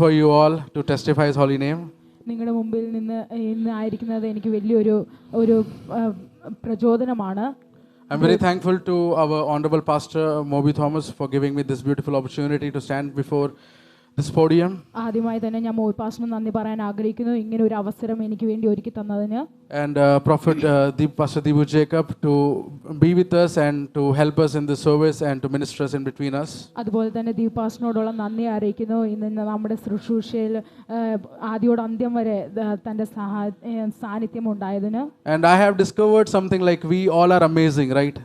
before you all to testify His holy name. നിങ്ങളുടെ മുമ്പിൽ ഇന്ന് ആയിരിക്കുന്നത് എനിക്ക് വലിയൊരു പ്രചോദനമാണ്. I'm very thankful to our honorable pastor Moby Thomas for giving me this beautiful opportunity to stand before this podium. ആദ്യമായി തന്നെ ഞാൻ മോബി പാസ്റ്ററിന് നന്ദി പറയാൻ ആഗ്രഹിക്കുന്നു, ഇങ്ങനെ ഒരു അവസരം എനിക്ക് വേണ്ടി ഒരുക്കി തന്നതിന്. And Prophet Pastor Deepu Jacob to be with us and to help us in this service and to minister us in between us. അതുപോലെ തന്നെ ദീപ് പാസ്റ്ററിനോടുള്ള നന്ദി അറിയിക്കുന്നു. ഇന്ന് നമ്മുടെ ശുശ്രൂഷയിൽ ആദ്യോട് അന്ത്യം വരെ തന്റെ സാന്നിധ്യം ഉണ്ടായതിന്. And I have discovered something like we all are amazing, right?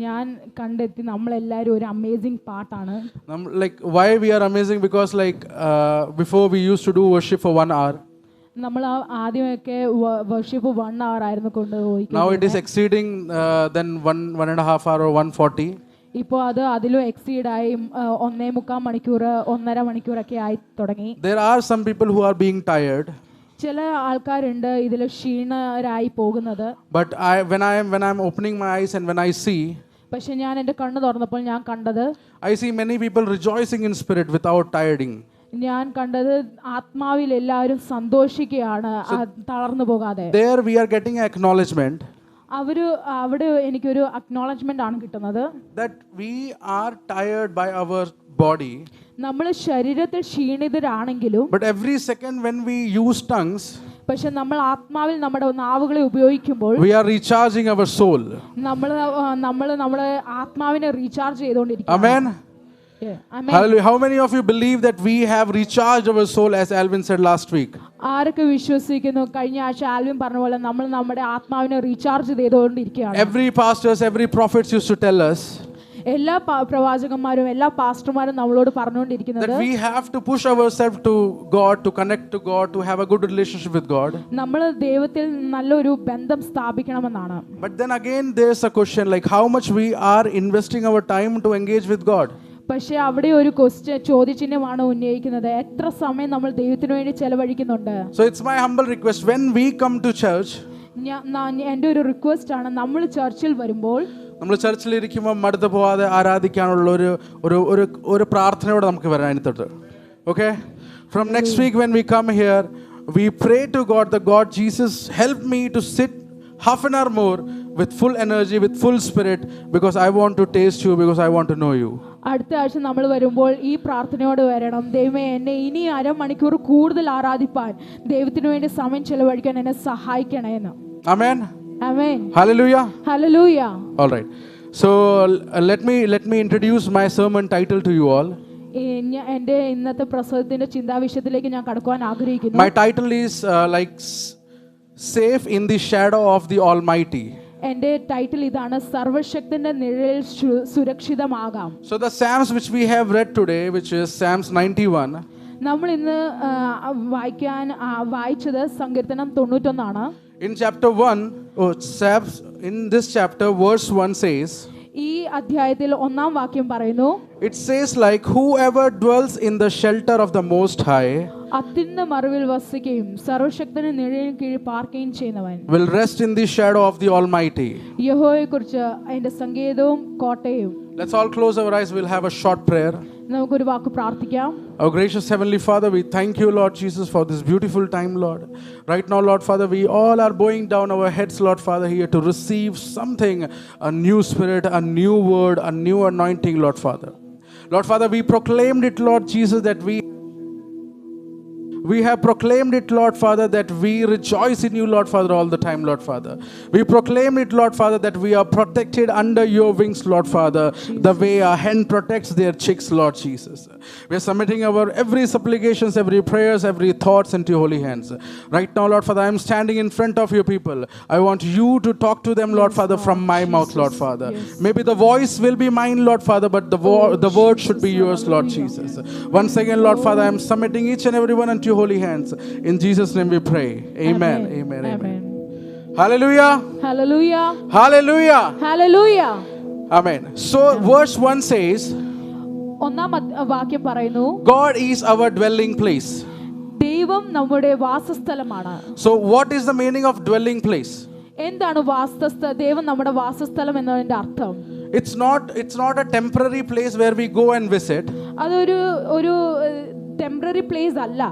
ഞാൻ കണ്ടെത്തി നമ്മളെല്ലാവരും ഒരു അമേസിംഗ് പാർട്ടാണ്. Like why we are amazing? Because like before we used to do worship for 1 hour. നമ്മൾ ആദ്യമൊക്കെ വർഷിപ്പ് 1 hour ആയിരുന്നു കൊണ്ടുപോയി. Now it is exceeding then 1.5 hour or 1:40. ഇപ്പോൾ അത് അതിലും എക്സീഡ് ആയി 1.25 മണിക്കൂർ 1.5 മണിക്കൂറൊക്കെ ആയി തുടങ്ങി. There are some people who are being tired. ചില ആൾക്കാരുണ്ട് ഇതിൽ ക്ഷീണരായി പോകുന്നത്. But when I'm opening my eyes and when I see, പക്ഷെ ഞാൻ എൻ്റെ കണ്ണ് തുറന്നപ്പോൾ ഞാൻ കണ്ടത്, I see many people rejoicing in spirit without tiring. ഞാൻ കണ്ടത് ആത്മാവിൽ എല്ലാവരും സന്തോഷിക്കുകയാണ് തളർന്നു പോകാതെ. There we are getting acknowledgement. അവിടെ എനിക്കൊരു അക്നോളജ്മെന്റ് ആണ് കിട്ടുന്നത്. That we are tired by our body. നമ്മൾ ശരീരത്തിൽ ക്ഷീണിതരാണെങ്കിലും But every second when we use tongues, പക്ഷെ നമ്മൾ ആത്മാവിൽ നമ്മുടെ നാവുകളെ ഉപയോഗിക്കുമ്പോൾ we are recharging our soul. നമ്മൾ നമ്മുടെ ആത്മാവിനെ റീചാർജ് ചെയ്തുകൊണ്ടിരിക്കുന്നു. Amen. Yeah. Amen. Hallelujah. How many of you believe that we have recharged our soul as Alvin said last week? ആരൊക്കെ വിശ്വസിക്കുന്നു കഴിഞ്ഞ ആഴ്ച ആൽവിൻ പറഞ്ഞ പോലെ നമ്മൾ നമ്മുടെ ആത്മാവിനെ റീചാർജ് ചെയ്തുകൊണ്ടിരിക്കുകയാണ്? Every pastors, every prophets used to tell us എല്ലാ പ്രവാചകന്മാരും എല്ലാ പാസ്റ്റർമാരും നമ്മളോട് പറഞ്ഞുകൊണ്ടിരിക്കുന്നത് that we have to push ourselves to God, to connect to God, to have a good relationship with God. നമ്മൾ ദൈവത്തിൽ നല്ലൊരു ബന്ധം സ്ഥാപിക്കണമെന്നാണ്. But then again there's a question like how much we are investing our time to engage with God. പക്ഷേ അവിടെ ഒരു ചോദ്യചിഹ്നമാണ് ഉന്നയിക്കുന്നത്, എത്ര സമയം നമ്മൾ ദൈവത്തിനു വേണ്ടി ചെലവഴിക്കുന്നുണ്ട്? So it's my humble request when we come to church, എൻ്റെ ഒരു റിക്വസ്റ്റ് ആണ്, നമ്മൾ ചർച്ചിൽ വരുമ്പോൾ നമ്മൾ ചർച്ചിൽ ഇരിക്കുമ്പോൾ മടുത്ത് പോവാതെ ആരാധിക്കാനുള്ള ഒരു പ്രാർത്ഥനയോടെ നമുക്ക് വരാനിട്ട്. Okay, from next week when we come here we pray to God, the God Jesus help me to sit half an hour more with full energy, with full spirit, because I want to taste you, because I want to know you. അടുത്ത ആഴ്ച നമ്മൾ വരുമ്പോൾ ഈ പ്രാർത്ഥനയോട് വരണം, ദൈവമേ എന്നെ ഇനി 1/2 മണിക്കൂർ കൂടുതൽ ആരാധിപ്പാൻ ദൈവത്തിനു വേണ്ടി സമയം ചെലവഴിക്കാൻ എന്നെ സഹായിക്കണേ എന്ന്. Amen. Amen. Hallelujah. Hallelujah. All right. So let me introduce my sermon title to you all. എൻ്റെ ഇന്നത്തെ പ്രസംഗത്തിന്റെ ചിന്താവിഷയത്തിലേക്ക് ഞാൻ കടക്കുവാൻ ആഗ്രഹിക്കുന്നു. My title is like safe in the shadow of the Almighty. എൻ്റെ ടൈറ്റിൽ ഇതാണ്, സർവശക്തന്റെ നിഴലിൽ സുരക്ഷിതമാകാം. So the Psalms which we have read today, which is Psalms 91. നമ്മൾ ഇന്ന് വായിച്ചത് സങ്കീർത്തനം 91 ആണ്. In chapter 1, in this chapter verse 1 says, ഈ അധ്യായത്തിൽ 1-ാം വാക്യം പറയുന്നു, it says like whoever dwells in the shelter of the Most High അത്യുന്നത മറവിൽ വസിക്കുകയും സർവശക്തന്റെ നിഴലിൻ കീഴിൽ പാർക്കുകയും ചെയ്യുന്നവൻ will rest in the shadow of the Almighty. യഹോവയെക്കുറിച്ച് അതിന്റെ സങ്കേതവും കോട്ടയും. Let's all close our eyes. We'll have a short prayer. നമുക്കൊരു വാക്ക് പ്രാർത്ഥിക്കാം. Our gracious Heavenly Father, we thank you, Lord Jesus, for this beautiful time, Lord. Right now, Lord Father, we all are bowing down our heads, Lord Father, here to receive something, a new spirit, a new word, a new anointing, Lord Father. Lord Father, we proclaimed it, Lord Jesus, that we have proclaimed it, Lord Father, that we rejoice in you, Lord Father, all the time, Lord Father. We proclaim it, Lord Father, that we are protected under your wings, Lord Father, the way a hen protects their chicks, Lord Jesus. We are submitting our every supplications, every prayers, every thoughts into your holy hands. Right now, Lord Father, I am standing in front of your people. I want you to talk to them, Lord Father, from my mouth, Lord Father. Maybe the voice will be mine, Lord Father, but the word should be yours, Lord Jesus. Once again, Lord Father, I am submitting each and every one unto your holy hands. In Jesus' name we pray. Amen. Amen. Amen. Hallelujah. Hallelujah. Hallelujah. Hallelujah. Amen. So verse 1 says, 1-ാം വാക്യം പറയുന്നു, God is our dwelling place. ദൈവം നമ്മുടെ വാസസ്ഥലമാണ്. So what is the meaning of dwelling place? എന്താണ് ദൈവം നമ്മുടെ വാസസ്ഥലം എന്നതിന്റെ അർത്ഥം? It's not a temporary place where we go and visit. അതൊരു ടെമ്പററി പ്ലേസ് അല്ല.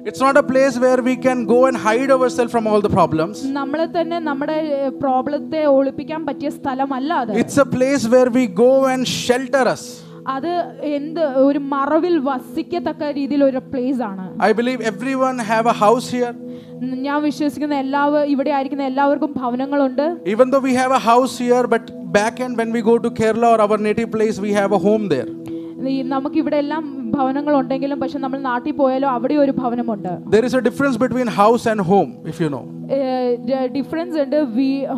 It's not a place where we can go and hide ourselves from all the problems. നമ്മളെ തന്നെ നമ്മുടെ പ്രോബ്ലത്തെ ഒളിപ്പിക്കാൻ പറ്റിയ സ്ഥലമല്ല അത്. It's a place where we go and shelter us. അത് ഒരു മറവിൽ വസിക്കത്തക്ക രീതിയിൽ ഒരു പ്ലേസ് ആണ്. I believe everyone have a house here. ഞാൻ വിശ്വസിക്കുന്ന ഇവിടെ ആയിരിക്കുന്ന എല്ലാവർക്കും ഭവനങ്ങളുണ്ട്. Even though we have a house here, but back end when we go to Kerala or our native place, we have a home there. നമുക്ക് ഇവിടെ എല്ലാം ഭവനങ്ങൾ ഉണ്ടെങ്കിലും പക്ഷെ നമ്മൾ നാട്ടിൽ പോയാലോ അവിടെ ഒരു ഭവനമുണ്ട്. There is a difference between house and home, if you know. Difference ഉണ്ട്.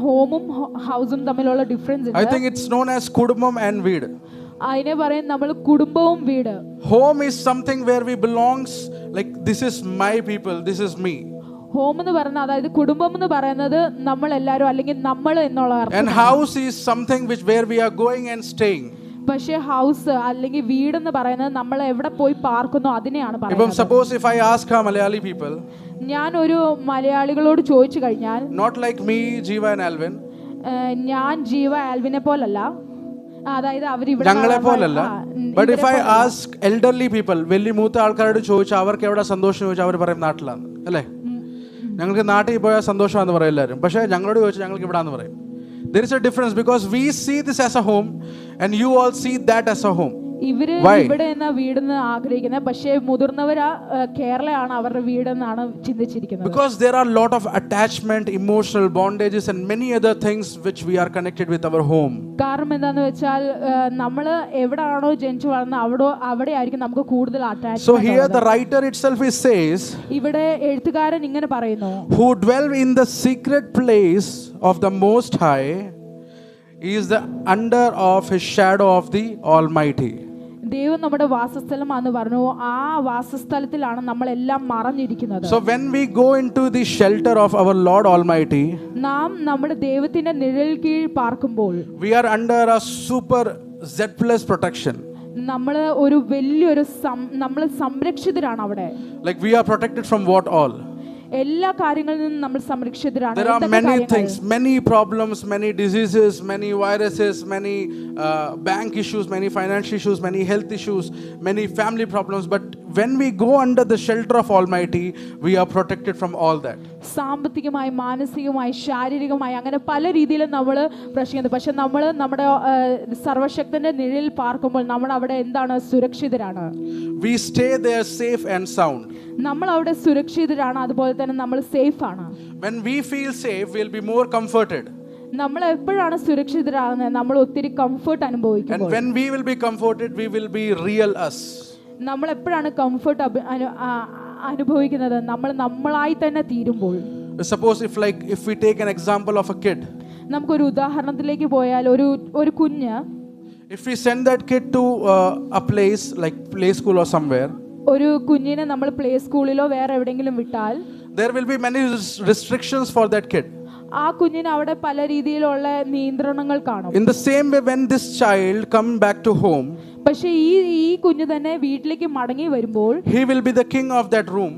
ഹോമും ഹൗസും തമ്മിലുള്ള ഡിഫറൻസ് ഉണ്ട്. I think it's known as കുടുംബം and വീട്. അതിനെ പറയും നമ്മൾ കുടുംബവും വീട്. Home is something where we belongs, like this is my people, this is me. Home എന്ന് പറഞ്ഞാൽ അതായത് കുടുംബം എന്ന് പറയുന്നത് നമ്മൾ എല്ലാവരും അല്ലെങ്കിൽ നമ്മൾ എന്നുള്ള അർത്ഥം. And house is something where we are going and staying. പക്ഷേ ഹൗസ് അല്ലെങ്കിൽ വീടെന്ന് പറയുന്നത് നമ്മൾ എവിടെ പോയി പാർക്കുന്നോ അതിനെയാണ് പറയുന്നത്. Suppose if I ask our Malayali people, ഞാൻ ഒരു മലയാളികളോട് ചോദിച്ചു കഴിഞ്ഞാൽ, not like me, Jeeva and Alvin, ഞാൻ ജീവ ആൽവിനെ പോലല്ല, അതായത് അവരിവിടെ ഞങ്ങളെ പോലല്ല, but if I ask elderly people, വലിയ മൂത്ത ആൾക്കാരോട് ചോദിച്ചാൽ അവർക്ക് എവിടെ സന്തോഷം ചോദിച്ചാൽ അവർ പറയും നാട്ടിലാണ് അല്ലേ. ഞങ്ങൾക്ക് നാട്ടിൽ പോയാൽ സന്തോഷമാണെന്ന് പറയും എല്ലാവരും. പക്ഷേ ഞങ്ങളോട് ചോദിച്ചാൽ ഞങ്ങൾക്ക് ഇവിടാന്ന് പറയും. There is a difference because we see this as a home and you all see that as a home. ഇവര് ഇവിടെ എന്ന വീടെന്ന് ആഗ്രഹിക്കുന്നത്, പക്ഷേ മുതിർന്നവർ കേരളയാണ് അവരുടെ വീടെന്നാണ് ചിന്തിച്ചിരിക്കുന്നത്. Because there are a lot of attachment, emotional bondages and many other things which we are connected with our home. കാരണം എന്താന്ന് വെച്ചാൽ നമ്മൾ എവിടെയാണോ ജനിച്ചു വളർന്നത് അവിടെ ആയിരിക്കും നമുക്ക് കൂടുതൽ attachment. So here the writer itself says, ഇവിടെ എഴുത്തുകാരൻ ഇങ്ങനെ പറയുന്നു, who dwell in the secret place of the Most High is the under of his shadow of the Almighty. ദൈവം നമ്മുടെ വാസസ്ഥലമാണെന്ന് പറഞ്ഞു. ആ വാസസ്ഥലത്തിലാണ് നമ്മളെല്ലാം മറഞ്ഞിരിക്കുന്നത്. So when we go into the shelter of our Lord Almighty, നാം നമ്മുടെ ദൈവത്തിന്റെ നിഴൽ കീഴിൽ പാർക്കുമ്പോൾ we are under a super Z+ protection. നമ്മൾ ഒരു വലിയൊരു നമ്മൾ സംരക്ഷിതരാണ് അവിടെ. Like we are protected from what all? എല്ലാ കാര്യങ്ങളിൽ നിന്നും നമ്മൾ സംരക്ഷിതരാണ്. There are many things, many problems, many diseases, many viruses, many bank issues, many financial issues, many health issues, many family problems. But when we go under the shelter of Almighty, we are protected from all that. സാമ്പത്തികമായി, മാനസികമായി, ശാരീരികമായി അങ്ങനെ പല രീതിയിലും നമ്മൾ പ്രശ്നിക്കുന്നത്. പക്ഷെ നമ്മൾ നമ്മുടെ സർവശക്തന്റെ നിഴലിൽ പാർക്കുമ്പോൾ നമ്മൾ അവിടെ എന്താണ്? സുരക്ഷിതരാണ്. We stay there safe and sound. നമ്മൾ അവിടെ സുരക്ഷിതരാണ്, അതുപോലെ തന്നെ നമ്മൾ സേഫ് ആണ്. When we feel safe, we'll be more comforted. നമ്മൾ എപ്പോഴാണ് സുരക്ഷിതരാകുന്നത്? നമ്മൾ ഒത്തിരി കംഫർട്ട് അനുഭവിക്കുമ്പോൾ. And when we will be comforted, we will be real us. നമ്മൾ എപ്പോഴാണ് കംഫർട്ട് അനുഭവിക്കുന്നത്? നമ്മൾ നമ്മളായി തന്നെ തീരുമ്പോൾ. Suppose if we take an example of a kid. നമുക്കൊരു ഉദാഹരണത്തിലേക്ക് പോയാൽ ഒരു കുഞ്ഞ്, if we send that kid to a place like play school or somewhere, ഒരു കുഞ്ഞിനെ നമ്മൾ പ്ലേ സ്കൂളിലോ വേറെ എവിടെയെങ്കിലും വിട്ടാൽ there will be many restrictions for that kid. ആ കുഞ്ഞിന് അവിടെ പല രീതിയിലുള്ള നിയന്ത്രണങ്ങൾ കാണും. In the same way, when this child come back to home, പക്ഷേ ഈ കുഞ്ഞ് തന്നെ വീട്ടിലേക്ക് മടങ്ങി വരുമ്പോൾ he will be the king of that room.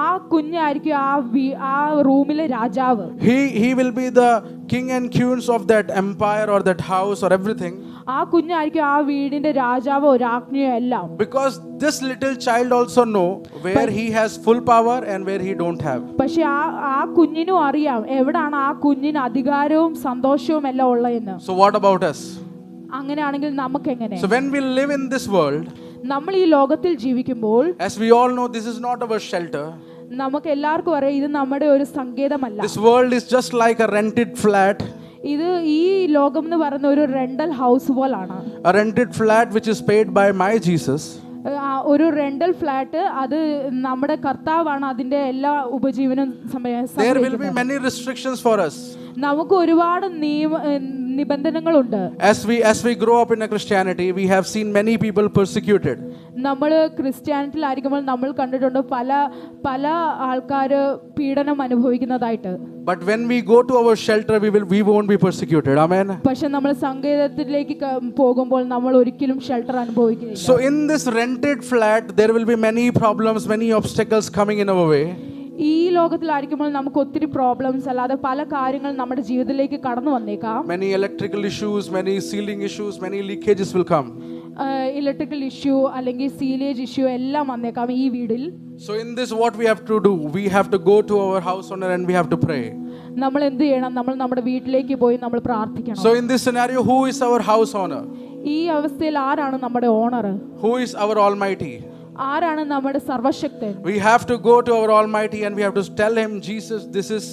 ആ കുഞ്ഞായിരിക്കും ആ റൂമിലെ രാജാവ്. He will be the king and queens of that empire or that house or everything. ആ കുഞ്ഞായിരിക്കും ആ വീടിന്റെ രാജാവോ രാജ്ഞിയോ എല്ലാം. Because this little child also know where he has full power and where he don't have. പക്ഷെ ആ കുഞ്ഞിനും അറിയാം എവിടാണ് ആ കുഞ്ഞിന് അധികാരവും സന്തോഷവും എല്ലാം ഉള്ളതെന്ന്. So what about us? അങ്ങനെയാണെങ്കിൽ നമുക്ക് എങ്ങനെ? So when we live in this world, നമ്മൾ ഈ ലോകത്തിൽ ജീവിക്കുമ്പോൾ, as we all know, this is not our shelter. നമുക്ക് എല്ലാവർക്കും അറിയാം ഇത് നമ്മുടെ ഒരു സങ്കേതമല്ല. This world is just like a rented flat. ഇത് ഈ ലോകം എന്ന് പറയുന്ന ഒരു റെന്റൽ ഹൗസ് പോലാണ്. A rented flat which is paid by my Jesus. ഒരു റെന്റൽ ഫ്ലാറ്റ്, അത് നമ്മുടെ കർത്താവാണ് അതിന്റെ എല്ലാ ഉപജീവനം. There will be many restrictions for us. നമുക്ക് ഒരുപാട് നിബന്ധനകളുണ്ട്. As we grow up in a Christianity, we have seen many people persecuted. നമ്മൾ ക്രിസ്ത്യാനിറ്റിയിലായിരിക്കുമ്പോൾ നമ്മൾ കണ്ടിട്ടുണ്ട് പല ആൾക്കാർ പീഡനം അനുഭവിക്കുന്നതായിട്ട്. But when we go to our shelter, we won't be persecuted. Amen. പക്ഷെ നമ്മൾ സങ്കേതത്തിലേക്ക് പോകുമ്പോൾ നമ്മൾ ഒരിക്കലും shelter അനുഭവിക്കില്ല. So in this rented flat, there will be many problems, many obstacles coming in our way. ഈ ലോകത്തിലായിരിക്കുമ്പോൾ നമുക്ക് ഒത്തിരി പ്രോബ്ലംസ് അല്ലാതെ പല കാര്യങ്ങൾ നമ്മുടെ ജീവിതത്തിലേക്ക് കടന്നു വന്നേക്കാം. Many electrical issues, many ceiling issues, many leakages will come. Electrical issue അല്ലെങ്കിൽ സീലേജ് ഇഷ്യൂ എല്ലാം വന്നേക്കാം ഈ വീടിൽ. So in this what we have to do, we have to go to our house owner and we have to pray. നമ്മൾ എന്ത് ചെയ്യണം? നമ്മൾ നമ്മുടെ വീട്ടിലേക്ക് പോയി നമ്മൾ പ്രാർത്ഥിക്കണം. So in this scenario, who is our house owner? ഈ അവസ്ഥയിൽ ആരാണ് നമ്മുടെ owner? Who is our Almighty? ആരാണ് നമ്മുടെ സർവശക്തൻ? We have to go to our Almighty and we have to tell him, Jesus, this is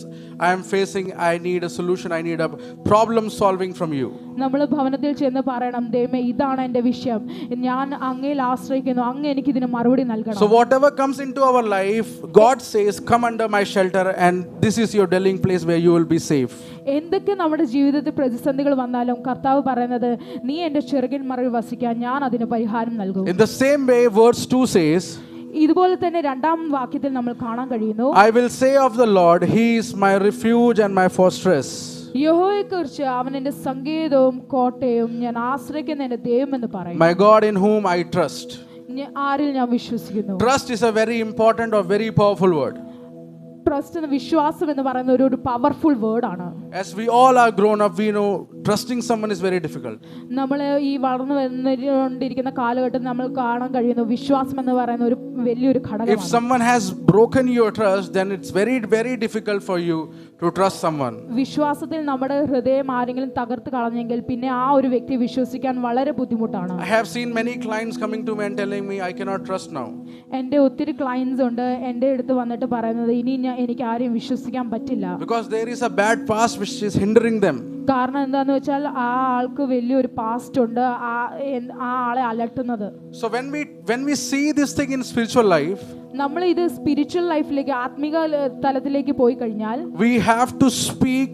I am facing, I need a solution, I need a problem solving from you. നമ്മൾ ഭവനത്തിൽ ചെന്ന് പറയണം, ദൈവമേ ഇതാണ് എൻ്റെ വിഷയം, ഞാൻ അങ്ങയിൽ ആശ്രയിക്കുന്നു, അങ്ങ് എനിക്ക് ഇതിന് മറുപടി നൽകണം. So whatever comes into our life, God says, come under my shelter and this is your dwelling place where you will be safe. എന്തൊക്കെ നമ്മുടെ ജീവിതത്തിൽ പ്രതിസന്ധികൾ വന്നാലും കർത്താവ് പറയുന്നത്, നീ എൻ്റെ ചെറുകിൻ മറവിൽ വസിക്കാൻ ഞാൻ അതിന് പരിഹാരം നൽകും. In the same way, verse 2 says, ഇതുപോലെ തന്നെ രണ്ടാം വാക്യത്തിൽ നമ്മൾ കാണാൻ കഴിയുന്നു, I will say of the Lord, he is my refuge and my fortress. യഹോവയെക്കുറിച്ച് അവൻ എൻ്റെ സങ്കേതവും കോട്ടയും ഞാൻ ആശ്രയിക്കുന്ന എൻ്റെ ദൈവം എന്ന് പറയും. My God in whom I trust. ആരിൽ ഞാൻ വിശ്വസിക്കുന്നു. Trust is a very important or very powerful word. Trust എന്ന വിശ്വാസം എന്ന് പറയുന്ന ഒരു പവർഫുൾ വേർഡ് ആണ്. As we all are grown up, we know trusting someone is very difficult. നമ്മൾ ഈ വളർന്നു വന്നുകൊണ്ടിരിക്കുന്ന കാലഘട്ടത്തിൽ നമ്മൾ കാണാൻ കഴിയുന്നു വിശ്വാസം എന്ന് പറയുന്ന ഒരു വലിയൊരു ഘടകമാണ്. If someone has broken your trust, then it's very very difficult for you to trust someone. വിശ്വാസത്തിൽ നമ്മുടെ ഹൃദയം ആരെങ്കിലും തകർത്ത് കളഞ്ഞെങ്കിൽ പിന്നെ ആ ഒരു വ്യക്തിയെ വിശ്വസിക്കാൻ വളരെ ബുദ്ധിമുട്ടാണ്. I have seen many clients coming to me and telling me I cannot trust now. എൻ്റെ ഒത്തിരി ക്ലയൻസ് ഉണ്ട് എൻ്റെ അടുത്ത് വന്നിട്ട് പറയുന്നത് ഇനി എനിക്ക് ആരെയും വിശ്വസിക്കാൻ പറ്റില്ല. Because there is a bad past which is hindering them. കാരണം എന്താന്ന് വെച്ചാൽ ആ ആൾക്ക് വലിയൊരു പാസ്റ്റ് ഉണ്ട്, ആ ആളെ അലട്ടുന്നത്. So when we see this thing in spiritual life, നമ്മൾ ഇത് സ്പിരിച്വൽ ലൈഫിലേക്ക് ആത്മീക തലത്തിലേക്ക് പോയി കഴിഞ്ഞാൽ we have to speak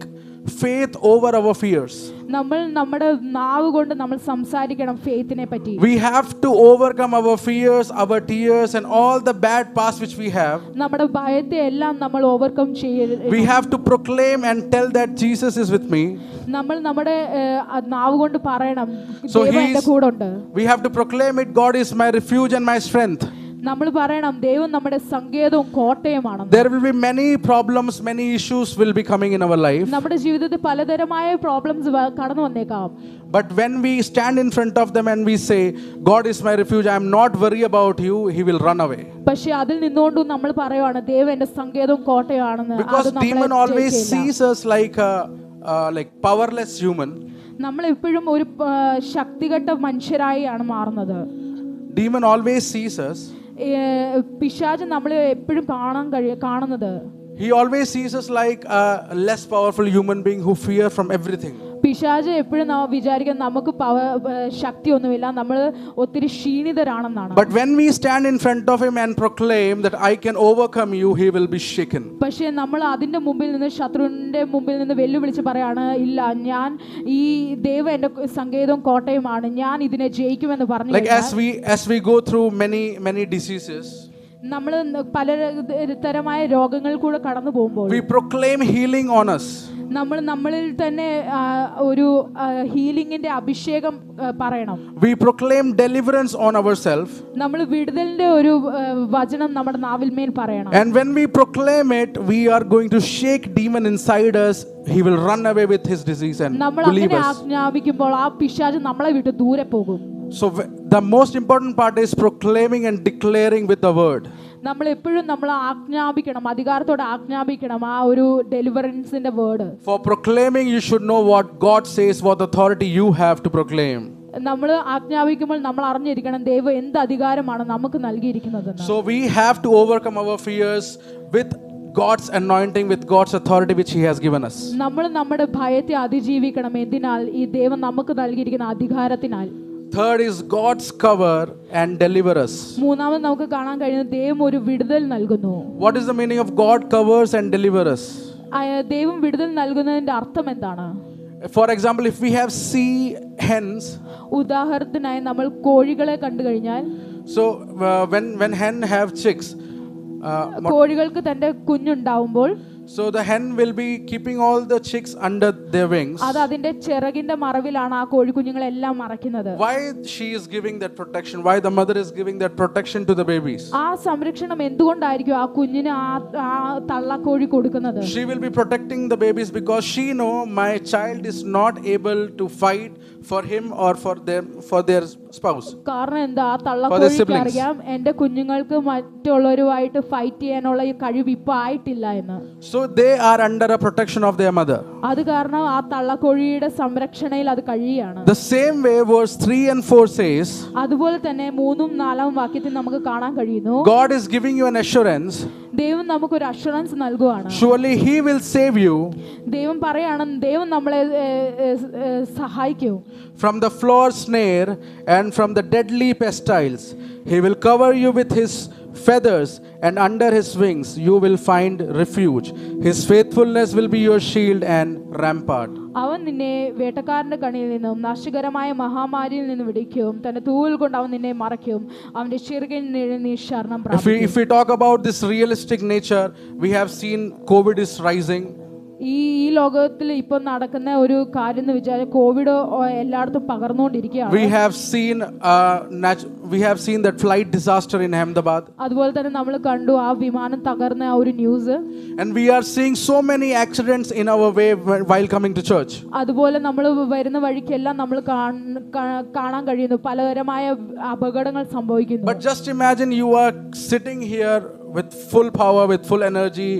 faith over our fears. നമ്മൾ നമ്മുടെ നാവ് കൊണ്ട് നമ്മൾ സംസാരിക്കണം ഫെയ്ത്തിനെ പറ്റി. We have to overcome our fears, our tears and all the bad past which we have. നമ്മുടെ ഭയത്തെ എല്ലാം നമ്മൾ ഓവർകം ചെയ്യണം. We have to proclaim and tell that Jesus is with me. നമ്മൾ നമ്മുടെ നാവ് കൊണ്ട് പറയണം So ദൈവം എൻ്റെ കൂടെ ഉണ്ട്. we have to proclaim it, God is my refuge and my strength. നമ്മൾ പറയണം ദൈവം നമ്മുടെ സങ്കേതവും കോട്ടയുമാണ്. There will be many problems, many issues will be coming in our life. നമ്മുടെ ജീവിതത്തിൽ പലതരമായ പ്രോബ്ലംസ് കടന്നു വന്നേക്കാം. But when we stand in front of them and we say, God is my refuge, I am not worried about you, he will run away. പക്ഷേ അതിൽ നിന്നുകൊണ്ട് നമ്മൾ പറയുവാണ് ദൈവം എൻ്റെ സങ്കേതവും കോട്ടയാണെന്ന്. Because demon always sees us like powerless human. നമ്മൾ എപ്പോഴും ഒരു ശക്തികെട്ട മനുഷ്യരായാണ് മാറുന്നത്. Demon always sees us. പിശാച് നമ്മളെ എപ്പോഴും കാണുന്നത്. He always sees us like a less powerful human being who fear from everything. പിശാച് എപ്പോഴും വിചാരിക്കുന്നത് നമുക്ക് ശക്തിയൊന്നുമില്ല, നമ്മൾ ഒത്തിരി ക്ഷീണിതരാണെന്നാണ്. But when we stand in front of him and proclaim that I can overcome you, he will be shaken. പക്ഷേ നമ്മൾ അതിന്റെ മുമ്പിൽ നിന്ന് ശത്രുവിന്റെ മുമ്പിൽ നിന്ന് വെല്ലുവിളിച്ച് പറയാണ്, ഇല്ല ഞാൻ ഈ ദൈവം എൻ്റെ സങ്കേതവും കോട്ടയുമാണ്, ഞാൻ ഇതിനെ ജയിക്കുമെന്ന് പറഞ്ഞു. Like as we go through many diseases, നമ്മൾ പലതരമായ രോഗങ്ങൾ കൂടെ കടന്നു പോകുമ്പോൾ we proclaim healing on us. നമ്മളിൽ തന്നെ ഒരു ഹീലിംഗിന്റെ അഭിഷേകം പറയണം. We proclaim deliverance on ourselves. നമ്മൾ വിടുതലിന്റെ ഒരു വചനം നമ്മുടെ നാവിൽമേൽ പറയണം. And when we proclaim it, we are going to shake demon inside us. He will run away with his disease and നമ്മൾ leave അങ്ങനെ us. ആജ്ഞാപിക്കുമ്പോൾ ആ പിശാച് നമ്മളെ വിട്ട് ദൂരെ പോകും. So the most important part is proclaiming and declaring with the word. നമ്മൾ എപ്പോഴും നമ്മൾ ആജ്ഞാപിക്കണം, അധികാരത്തോടെ ആജ്ഞാപിക്കണം ആ ഒരു ഡെലിവറൻസിന്റെ word. For proclaiming, you should know what God says, what authority you have to proclaim. നമ്മൾ ആജ്ഞാപിക്കുമ്പോൾ നമ്മൾ അറിഞ്ഞിരിക്കണം ദൈവം എന്ത് അധികാരമാണ് നമുക്ക് നൽകിയിരിക്കുന്നതെന്ന്. So we have to overcome our fears with God's anointing, with God's authority which he has given us. നമ്മൾ നമ്മുടെ ഭയത്തെ അതിജീവിക്കണം. എന്തിനാൽ? ഈ ദൈവം നമുക്ക് നൽകിയിരിക്കുന്ന അധികാരത്തിനാൽ. Third is God's cover and deliver us. മൂന്നാമത് നമുക്ക് കാണാൻ കഴിയുന്നത് ദൈവം ഒരു വിടുതൽ നൽകുന്നു. What is the meaning of God covers and deliver us? ദൈവം വിടുതൽ നൽകുന്നതിന്റെ അർത്ഥം എന്താണ്? For example, if we have sea hens, ഉദാഹരണത്തിനായി നമ്മൾ കോഴികളെ കണ്ടു കഴിഞ്ഞാൽ, so when hen have chicks, കോഴികൾക്ക് തന്റെ കുഞ്ഞുണ്ടാവുമ്പോൾ so the hen will be keeping all the chicks under their wings. അത് അതിന്റെ ചിറകിന്റെ മറവിലാണ് ആ കോഴിക്കുഞ്ഞുങ്ങളെല്ലാം മറയ്ക്കുന്നത്. Why she is giving that protection? Why the mother is giving that protection to the babies? ആ സംരക്ഷണം എന്തുകൊണ്ടായിരിക്കും ആ കുഞ്ഞിന് ആ തള്ളക്കോഴി കൊടുക്കുന്നത്? She will be protecting the babies because she know my child is not able to fight for him or for their spouse. കാരണം എന്താ, ആ തള്ളക്കോഴിക്ക് അറിയാം എന്റെ കുഞ്ഞുങ്ങൾക്ക് മറ്റുള്ളവരുമായിട്ട് ഫൈറ്റ് ചെയ്യാനുള്ള ഈ കഴിവ് ഇപ്പൊ ആയിട്ടില്ല എന്ന്. So they are under a protection of their mother. അത് കാരണം ആ തള്ളക്കോഴിയുടെ സംരക്ഷണയിൽ അത് കഴിയാണ്. The same way verse 3 and 4 says, അതുപോലെ തന്നെ 3ഉം 4ഉം വാക്യത്തിൽ നമുക്ക് കാണാൻ കഴിയുന്നു, God is giving you an assurance. ദൈവം നമുക്കൊരു assurance നൽകുവാണ്. Surely he will save you ദൈവം പറയാണ്, ദൈവം നമ്മളെ സഹായിക്കും. from the floor snare and from the deadly pestiles. He will cover you with his feathers, and under his wings you will find refuge. His faithfulness will be your shield and rampart. അവൻ നിന്നെ വേട്ടക്കാരന്റെ കണിയിൽ നിന്നും നാശകരമായ മഹാമാരിയിൽ നിന്നും വിടിക്കും. തന്റെ തൂവൽ കൊണ്ട് അവൻ നിന്നെ മറയ്ക്കും. അവന്റെ ചിറകിൻ നിഴലിൽ നീ ശരണം പ്രാപിക്കും. If we talk about this realistic nature, we have seen COVID is rising. ഈ ലോകത്തിൽ ഇപ്പൊ നടക്കുന്ന ഒരു കാര്യം എന്ന് വിചാരിച്ചാൽ കോവിഡ് എല്ലായിടത്തും പകർന്നുകൊണ്ടിരിക്കുകയാണ്. We have seen that flight disaster in Ahmedabad. അതുപോലെ തന്നെ നമ്മൾ കണ്ടു ആ വിമാനം തകർന്ന ആ ഒരു news. And we are seeing so many accidents in our way while coming to church. അതുപോലെ നമ്മൾ വരുന്ന വഴിക്കെല്ലാം നമ്മൾ കാണാൻ കഴിയുന്നു പലതരമായ അപകടങ്ങൾ സംഭവിക്കുന്നു. But just imagine you are sitting here with full power, with full energy,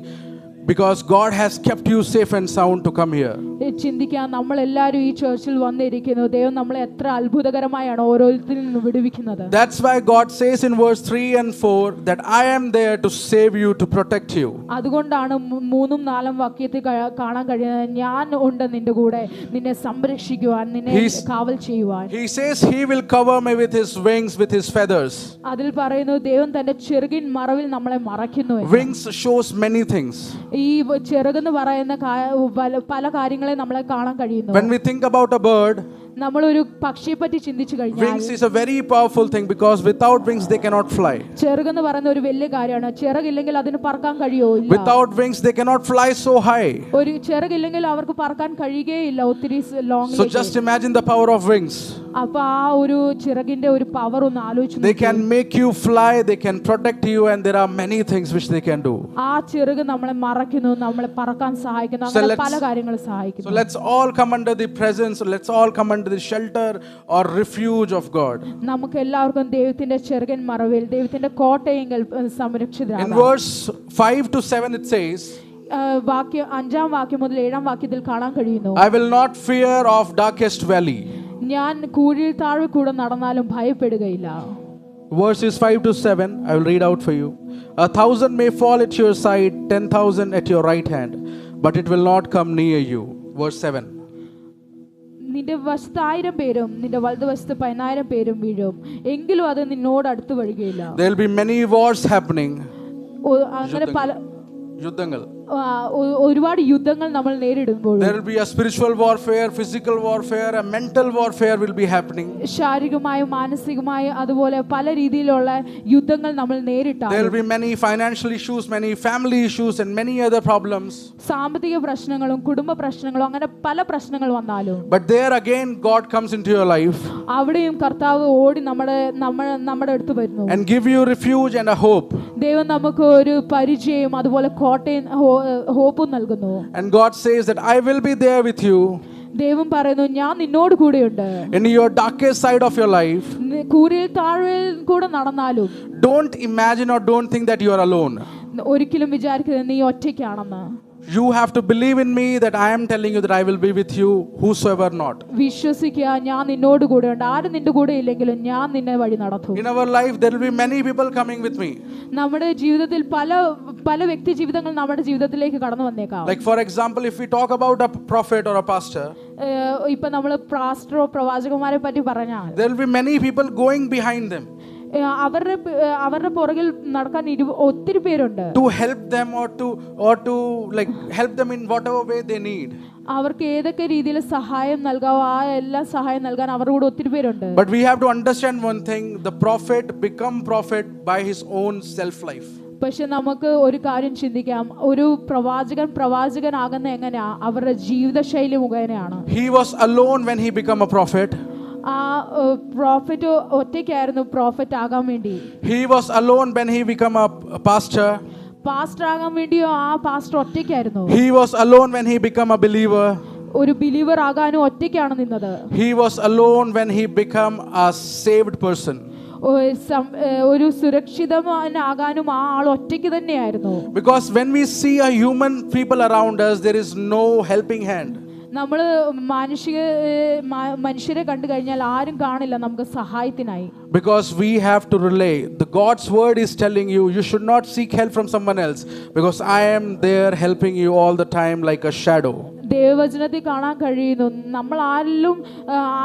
because God has kept you safe and sound to come here. ചിന്തിക്കാൻ നമ്മൾ എല്ലാവരും ഈ ചർച്ചിൽ വന്നിരിക്കുന്നു. ദൈവം നമ്മളെ എത്ര അത്ഭുതകരമായാണ് ഓരോരുത്തരിൽ നിന്ന് വിടുവിക്കുന്നത്. That's why God says in verse 3 and 4 that I am there to save you, to protect you. അതുകൊണ്ടാണ് 3ഉം 4ഉം വാക്യത്തിൽ കാണാൻ കഴിയുന്നത്, ഞാൻ ഉണ്ട് നിന്റെ കൂടെ, നിന്നെ സംരക്ഷിക്കുവാൻ, നിന്നെ കാവൽ ചെയ്യുവാൻ. He says he will cover me with his wings, with his feathers. അതിൽ പറയുന്നു ദൈവം തന്റെ ചിറകിൻ മറവിൽ നമ്മളെ മറയ്ക്കുന്നു. Wings shows many things. ഈ ചിറകെന്ന് പറയുന്ന പല കാര്യങ്ങളെ നമ്മളെ കാണാൻ കഴിയുന്നു. When we think about a bird, നമ്മളൊരു പക്ഷിയെ പറ്റി ചിന്തിച്ചു കഴിഞ്ഞാൽ wings is a very powerful thing, because without wings they cannot fly. ചിറകെന്ന് പറയുന്ന ഒരു വലിയ കാര്യമാണ്. ചിറകില്ലെങ്കിൽ അതിന് പറക്കാൻ കഴിയോ? ഇല്ല. Without wings they cannot fly so high. ഒരു ചിറകില്ലെങ്കിൽ അവർക്ക് പറക്കാൻ കഴിയുകയില്ല ഒത്തിരി long. So just imagine the power of wings. അപ്പോൾ ആ ഒരു ചിറകിന്റെ ഒരു പവർ ഒന്ന് ആലോചിച്ചു. They can make you fly, they can protect you, and there are many things which they can do. ആ ചിറക് നമ്മളെ മറയ്ക്കുന്നു, നമ്മളെ പറക്കാൻ സഹായിക്കുന്നു, അങ്ങനെ പല കാര്യങ്ങളും സഹായിക്കുന്നു. So let's all come under the presence, let's all come under the shelter or refuge of God. നമുക്ക് എല്ലാവർക്കും ദൈവത്തിന്റെ ചിറകിൻ മറവിൽ, ദൈവത്തിന്റെ കോട്ടയെങ്കിൽ സംരക്ഷിതരാകാം. In verse 5 to 7 it says, വാക്യം 5ആം വാക്യം മുതൽ 7ആം വാക്യത്തിൽ കാണാൻ കഴിയുന്നു, I will not fear of darkest valley. ഞാൻ കുഴിയിൽ താഴെ കൂടെ നടന്നാലും ഭയപ്പെടുകയില്ല. Verses 5 to 7 I will read out for you. 1,000 may fall at your side, 10,000 at your right hand, but it will not come near you. Verse 7. നിന്റെ വശത്ത് 1000 പേരും നിന്റെ വലതുവശത്ത് 10,000 പേരും വീഴും, എങ്കിലും അത് നിന്നോട് അടുത്ത് വരികയില്ല. There will be many wars happening. അങ്ങനെ പല യുദ്ധങ്ങൾ. ഒരുപാട് യുദ്ധങ്ങൾ നമ്മൾ നേരിടുമ്പോൾ there will be a spiritual warfare, physical warfare, a mental warfare will be happening. ശാരീരികമായും മാനസികമായും അതുപോലെ പല രീതിയിലുള്ള യുദ്ധങ്ങൾ നമ്മൾ നേരിട്ടാൽ there will be many financial issues, many family issues and many other problems. സാമ്പത്തിക പ്രശ്നങ്ങളും കുടുംബ പ്രശ്നങ്ങളും അങ്ങനെ പല പ്രശ്നങ്ങൾ വന്നാലും but there again God comes into your life അവിടെയും കർത്താവ് ഓടി നമ്മുടെ അടുത്ത് വരുന്നു and give you refuge and a hope. ദൈവം നമുക്ക് ഒരു പരിചയം അതുപോലെ കോട്ടയും ഹോപ്പും നൽകുന്നു. and God says that I will be there with you. ദൈവം പറയുന്നു ഞാൻ നിന്നോട് കൂടെയുണ്ട്. in your darkest side of your life, കൂരിൽ താഴ്വരയിൽ കൂടെ നടന്നാലും don't imagine or don't think that you are alone. ഒരിക്കലും വിചാരിക്കരുത് നീ ഒറ്റയ്ക്കാണെന്ന്. You have to believe in me that I am telling you that I will be with you whosoever not. വിശ്വസിക്കുക, ഞാൻ നിന്നോട് കൂടെയുണ്ട്. ആരും നിന്റെ കൂടെ ഇല്ലെങ്കിലും ഞാൻ നിന്നെ വഴി നടത്തും. In our life there will be many people coming with me. നമ്മുടെ ജീവിതത്തിൽ പല വ്യക്തി ജീവിതങ്ങൾ നമ്മുടെ ജീവിതത്തിലേക്ക് കടന്നു വന്നേക്കാം. like for example, if we talk about a prophet or a pastor, ഇപ്പൊ നമ്മൾ പാസ്റ്ററോ പ്രവാചകന്മാരെ പറ്റി പറഞ്ഞാൽ there will be many people going behind them അവരുടെ പുറകിൽ നടക്കാൻ ഒത്തിരി പേരുണ്ട്. to help them or to like help them in whatever way they need. അവർക്ക് ഏതൊക്കെ രീതിയിൽ സഹായം നൽകാവോ ആ എല്ലാ സഹായം നൽകാൻ അവരുടെ കൂടെ ഒത്തിരി പേരുണ്ട്. but we have to understand one thing, the prophet become prophet by his own self life. പക്ഷെ നമുക്ക് ഒരു കാര്യം ചിന്തിക്കാം, ഒരു പ്രവാചകനാകുന്ന എങ്ങനെയാ? അവരുടെ ജീവിതശൈലി മുഖേനയാണ്. he was alone when he became a prophet. ആ പ്രോഫറ്റ് ഒറ്റയ്ക്കായിരുന്നു പ്രോഫറ്റ് ആകാൻ വേണ്ടി. he was alone when he became a pastor. Pastor ആകാൻ വേണ്ടിയോ ആ പാസ്റ്റർ ഒറ്റയ്ക്കായിരുന്നു. he was alone when he became a believer. ഒരു ബിലീവർ ആകാനും ഒറ്റയ്ക്കാണ് നിന്നത്. He was alone when he became a saved person. ഒരു സുരക്ഷിതമാകാനും ആ ആൾ ഒറ്റയ്ക്ക് തന്നെയായിരുന്നു. Because when we see a human people around us, there is no helping hand. നമ്മൾ മനുഷ്യരെ കണ്ടു കഴിഞ്ഞാൽ ആരും കാണില്ല നമുക്ക് സഹായത്തിനായി. Because we have to rely. The God's word is telling you, you should not seek help from someone else, because I am there helping you all the time like a shadow. ദൈവവചനത്തിൽ കാണാൻ കഴിയുന്നു നമ്മൾ ആരിലും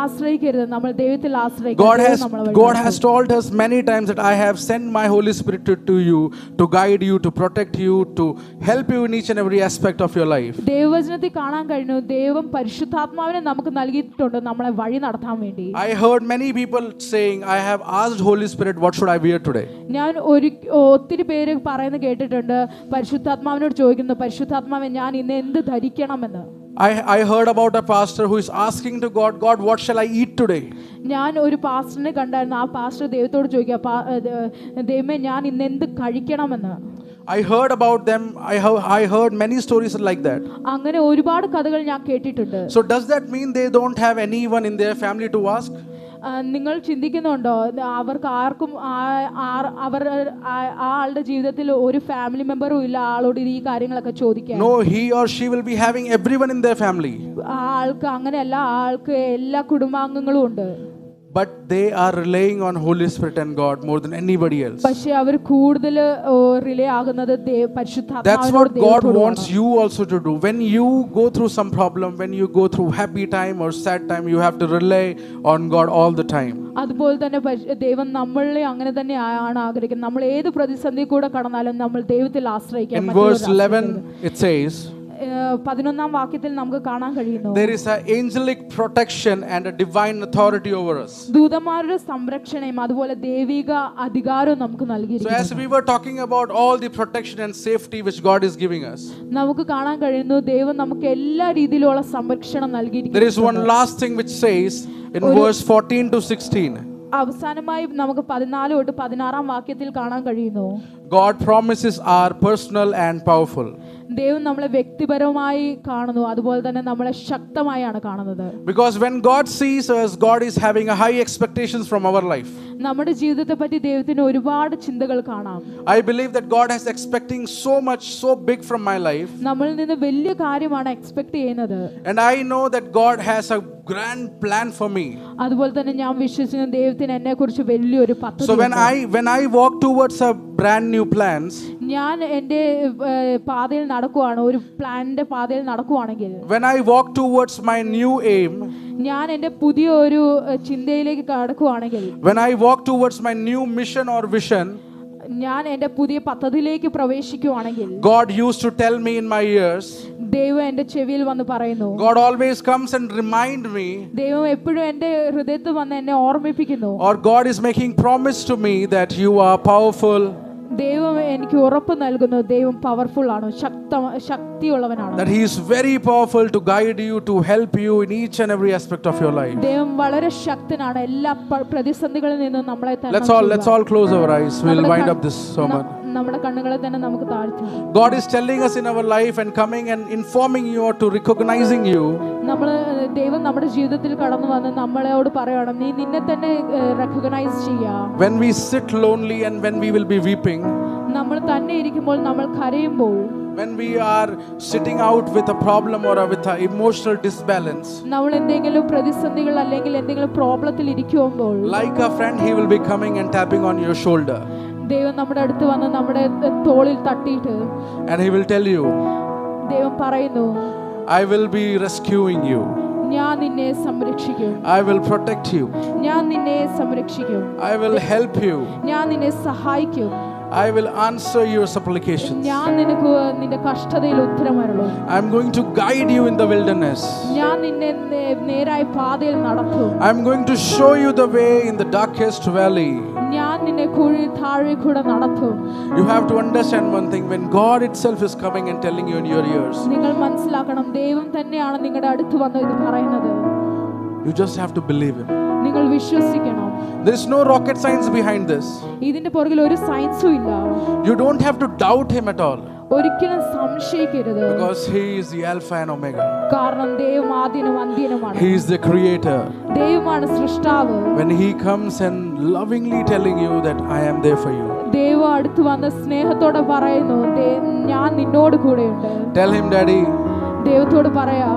ആശ്രയിക്കരുത്, നമ്മൾ ദൈവത്തിൽ ആശ്രയിക്കണം. God has told us many times that I have sent my Holy Spirit to you to guide you, to protect you, to help you in each and every aspect of your life. ദൈവവചനത്തിൽ കാണാൻ കഴിയുന്നു ദൈവം പരിശുദ്ധാത്മാവിനെ നമുക്ക് നൽകിയിട്ടുണ്ട് നമ്മളെ വഴി നടത്താൻ വേണ്ടി. I heard many people saying, I have asked Holy Spirit, what should I wear today? ഞാൻ ഒത്തിരി പേര് പറയുന്നത് കേട്ടിട്ടുണ്ട്, പരിശുദ്ധാത്മാവിനോട് ചോദിക്കുന്നു, പരിശുദ്ധാത്മാവെ ഞാൻ ഇന്ന് എന്ത് ധരിക്കണമെന്ന്. I heard about a pastor who is asking to God, God, what shall I eat today? ഞാൻ ഒരു പാസ്റ്ററിനെ കണ്ടായിരുന്നു. ആ പാസ്റ്റർ ദൈവത്തോട് ചോദിക്കുക, ദൈവമേ ഞാൻ ഇന്ന് എന്ത് കഴിക്കണമെന്ന്. I heard about them. I heard many stories like that. അങ്ങനെ ഒരുപാട് കഥകൾ ഞാൻ കേട്ടിട്ടുണ്ട്. So does that mean they don't have anyone in their family to ask? നിങ്ങൾ ചിന്തിക്കുന്നുണ്ടോ അവർക്ക് ആർക്കും അവർ ആ ആളുടെ ജീവിതത്തിൽ ഒരു ഫാമിലി മെമ്പറും ഇല്ല ആളോട് ഈ കാര്യങ്ങളൊക്കെ ചോദിക്കാൻ? No, he or she will be having everyone in their family. ആ ആൾക്ക് അങ്ങനെയല്ല, ആൾക്ക് എല്ലാ കുടുംബാംഗങ്ങളും ഉണ്ട്. But they are relying on Holy Spirit and God more than anybody else. പക്ഷേ അവർ കൂടുതൽ റിലേ ആകുന്നത് പരിശുദ്ധാത്മാവിനോട്. That's what God wants you also to do. When you go through some problem, when you go through happy time or sad time, you have to rely on God all the time. അതുപോലെ തന്നെ ദൈവം നമ്മളെ അങ്ങനെ തന്നെയാണ് ആഗ്രഹിക്കുന്നത്. നമ്മൾ ഏത് പ്രതിസന്ധി കൂടെ കടന്നാലും നമ്മൾ ദൈവത്തിൽ ആശ്രയിക്കണം. In verse 11 it says, 11ാം വാക്യത്തിൽ നമുക്ക് കാണാൻ കഴിയുന്നു, there is an angelic protection and a divine authority over us. ദൂതന്മാരുടെ സംരക്ഷണയും അതുപോലെ ദൈവിക അധികാരവും നമുക്ക് നൽകിയിരിക്കുന്നു. So as we were talking about all the protection and safety which God is giving us, നമുക്ക് കാണാൻ കഴിയുന്നു ദൈവം നമുക്ക് എല്ലാ രീതിയിലുള്ള സംരക്ഷണം നൽകിയിരിക്കുന്നു. there is one last thing which says in verse 14 to 16. അവസാനമായി നമുക്ക് 14 തൊട്ട് 16 വാക്യത്തിൽ കാണാൻ കഴിയുന്നു, God promises are personal and powerful. ദൈവം നമ്മളെ വ്യക്തിപരമായി കാണുന്നു, അതുപോലെ തന്നെ നമ്മളെ ശക്തമായാണ് കാണുന്നത്. Because when God sees us, God is having a high expectations from our life. നമ്മുടെ ജീവിതത്തെ പറ്റി ദൈവത്തിന് ഒരുപാട് ചിന്തകൾ കാണാം. I believe that God is expecting so much, so big from my life. നമ്മളിൽ നിന്ന് വലിയ കാര്യമാണ് എക്സ്പെക്ട് ചെയ്യുന്നത്. And I know that God has a grand plan for me. അതുപോലെ തന്നെ ഞാൻ വിശ്വസിക്കുന്നു ദൈവത്തിന് എന്നെ കുറിച്ച് വലിയൊരു പദ്ധതി. So when I walk towards a brand new plans, ഞാൻ എൻ്റെ പാതയിൽ നടക്കുവാണ്, ഒരു പ്ലാനിന്റെ പാതയിൽ നടക്കുവാണെങ്കിൽ, when I walk towards my new aim, ഞാൻ എൻ്റെ പുതിയ ഒരു ചിന്തയിലേക്ക് കടക്കുവാണെങ്കിൽ, when I walk towards my new mission or vision, ഞാൻ എൻ്റെ പുതിയ പദ്ധതിയിലേക്ക് പ്രവേശിക്കുവാണെങ്കിൽ, God used to tell me in my ears, ദൈവം എൻ്റെ ചെവിയിൽ വന്ന് പറയുന്നു. God always comes and remind me, ദൈവം എപ്പോഴും എൻ്റെ ഹൃദയത്തിൽ വന്ന് എന്നെ ഓർമ്മിപ്പിക്കുന്നു. or God is making promise to me that you are powerful. ദൈവം എനിക്ക് ഉറപ്പ് നൽകുന്നു ദൈവം പവർഫുൾ ആണ്, ശക്തിയുള്ളവനാണ്. That he is very powerful to guide you, to help you in each and every aspect of your life. ദൈവം വളരെ ശക്തനാണ്, എല്ലാ പ്രതിസന്ധികളിൽ നിന്നും നമ്മളെ തന്നെ. Let's all close our eyes. We'll wind up this sermon. നമ്മുടെ കണ്ണുകളെ തന്നെ നമുക്ക് താഴ്ത്താം. God is telling us in our life and coming and informing you or to recognizing you. ദൈവം നമ്മുടെ ജീവിതത്തിൽ കടന്നു വന്ന് നമ്മളോട് പറയണം, നീ നിന്നെ തന്നെ റെക്കഗ്നൈസ് ചെയ്യാ. When we sit lonely and when we will be weeping, നമ്മൾ തന്നെ ഇരിക്കുമ്പോൾ, നമ്മൾ കരയുമ്പോൾ, when we are sitting out with a problem or with an emotional disbalance, നമ്മൾ എന്തെങ്കിലും പ്രതിസന്ധികൾ അല്ലെങ്കിൽ എന്തെങ്കിലും പ്രോബ്ലത്തിൽ ഇരിക്കുമ്പോൾ, like a friend he will be coming and tapping on your shoulder. ദൈവം നമ്മുടെ അടുത്ത് വന്ന് നമ്മുടെ തോളിൽ തട്ടിയിട്ട്, and he will tell you, ദൈവം പറയുന്നു, I will be rescuing you. ഞാൻ നിന്നെ സംരക്ഷിക്കും. I will protect you. ഞാൻ നിന്നെ സംരക്ഷിക്കും. I will help you. ഞാൻ നിന്നെ സഹായിക്കും. I will answer your supplications. ഞാൻ നിനക്ക് നിന്റെ കഷ്ടതയിൽ ഉത്തരമരുളും. I am going to guide you in the wilderness. ഞാൻ നിന്നെ നേരായ പാതയിൽ നടത്തും. I am going to show you the way in the darkest valley. ഞാൻ നിന്നെ കുഴി താഴെ കൂടെ നടത്തും. You have to understand one thing, when God itself is coming and telling you in your ears, നിങ്ങൾ മനസ്സിലാക്കണം ദൈവം തന്നെയാണ് നിങ്ങളുടെ അടുത്ത് വന്ന് ഇത് പറയുന്നത്. you just have to believe him. നിങ്ങൾ വിശ്വസിക്കണം. There is no rocket science behind this. ഇതിന്റെ പുറകിൽ ഒരു സയൻസും ഇല്ല. You don't have to doubt him at all. ഒരിക്കലും സംശയിക്കരുത്. Because He is the Alpha and Omega. കാരണം ദൈവം ആദ്യനും അന്ത്യനുമാണ്. He is the Creator. ദൈവമാണ് സൃഷ്ടാവ്. When He comes and lovingly telling you that I am there for you, ദൈവം അടുത്ത് വന്ന് സ്നേഹത്തോടെ പറയുന്നു, ഞാൻ നിന്നോട് കൂടെയുണ്ട്. tell Him, Daddy, ദൈവത്തോട് പറയാ,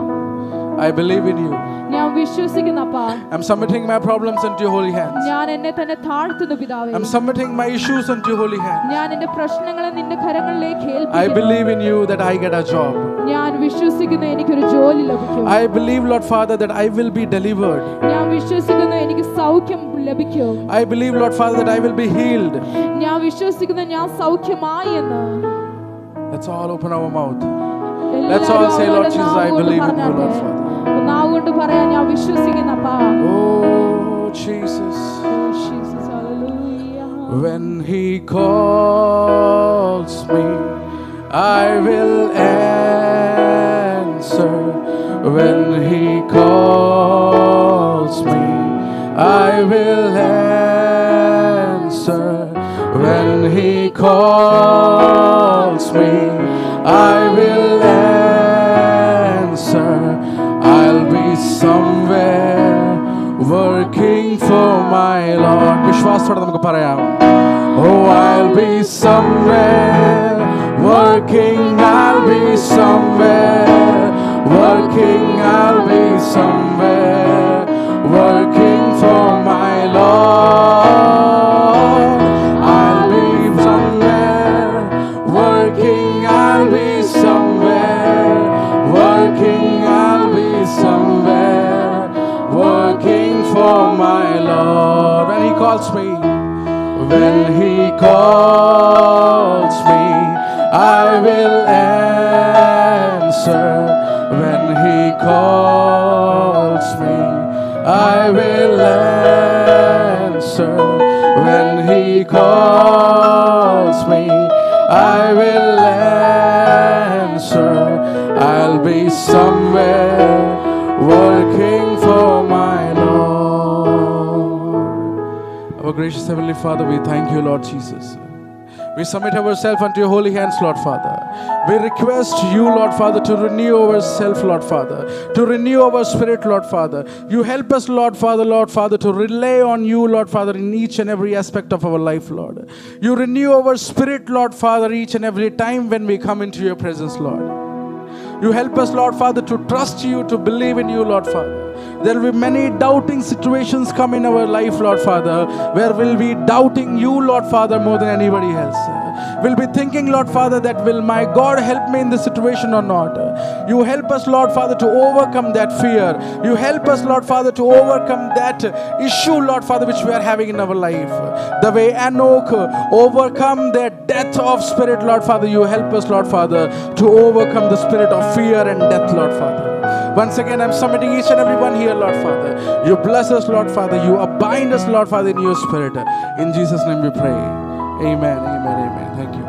I believe in you. ഞാൻ വിശ്വസിക്കുന്നപ്പാ. I'm submitting my problems into your holy hands. ഞാൻ എന്നെ തന്നെ താഴ്ത്തുന്നു പിതാവേ. I'm submitting my issues into your holy hands. ഞാൻ എൻ്റെ പ്രശ്നങ്ങളെ നിന്റെ കരങ്ങളിലേക്ക് ഏൽപ്പിക്കുന്നു. I believe in you that I get a job. ഞാൻ വിശ്വസിക്കുന്നു എനിക്കൊരു ജോലി ലഭിക്കും. I believe, Lord Father, that I will be delivered. ഞാൻ വിശ്വസിക്കുന്നു എനിക്ക് സൗഖ്യം ലഭിക്കും. I believe, Lord Father, that I will be healed. ഞാൻ വിശ്വസിക്കുന്നു ഞാൻ സൗഖ്യമായി എന്ന്. Let's all open our mouth. Let's all say, Lord Jesus, I believe in you, Lord Father. നാവുകൊണ്ട് പറയാൻ ഞാൻ വിശ്വസിക്കുന്നപ്പാ. Oh Jesus. Oh Jesus, hallelujah. When He calls me, I will answer. When He calls me, I will answer. When He calls me, I will answer. I'll be somewhere working for my Lord. വിശ്വാസത്തോടെ നമുക്ക് പറയാം. Oh, I'll be somewhere working. I'll be somewhere working. I'll be somewhere working for my Lord. I'll be somewhere working. I'll be somewhere working. I'll be somewhere working for my Lord. When He calls me, when He calls me, I will answer. When He calls me, I will answer. When He calls me, I will answer. I'll be somewhere working for my Lord. Our gracious Heavenly Father, we thank you, Lord Jesus. We submit ourselves unto your holy hands, Lord Father. We request you, Lord Father, to renew ourselves, Lord Father, to renew our spirit, Lord Father. You help us, Lord Father, to rely on you, Lord Father, in each and every aspect of our life, Lord. You renew our spirit, Lord Father, each and every time when we come into your presence, Lord. You help us, Lord Father, to trust you, to believe in you, Lord Father. There will be many doubting situations come in our life, Lord Father, where we'll be doubting you, Lord Father, more than anybody else. We'll be thinking, Lord Father, that will my God help me in this situation or not? You help us, Lord Father, to overcome that fear. You help us, Lord Father, to overcome that issue, Lord Father, which we are having in our life. The way Enoch overcome that death of spirit, Lord Father, you help us, Lord Father, to overcome the spirit of fear and death, Lord Father. Once again, I'm submitting each and every one here, Lord Father. You bless us, Lord Father. You bind us, Lord Father, in your spirit. In Jesus' name we pray. Amen, amen, amen. Thank you.